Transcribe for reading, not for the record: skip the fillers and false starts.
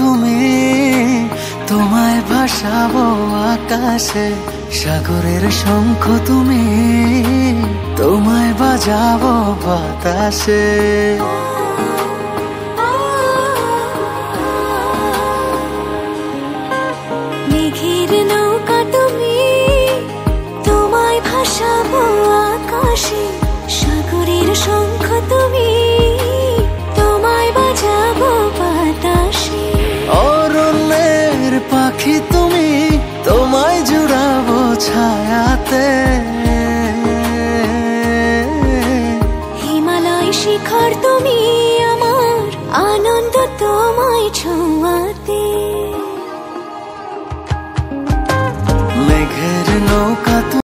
তুমি, তোমায় ভাসাবো আকাশে। সাগরের শঙ্খ তুমি, তোমায় বাজাবো বাতাসে। মেঘের নৌকা তুমি, তোমায় ভাসাবো আকাশে। সাগরের শঙ্খ তুমি, তোমায় বাজাবো বাতাসে। অরণ্যের পাখি তুমি, তোমায় জুড়াবো ছায়াতে। হিমালয় শিখর তুমি, আমার আনন্দ তোমায় ছোঁয়াতে। মেঘের নৌকা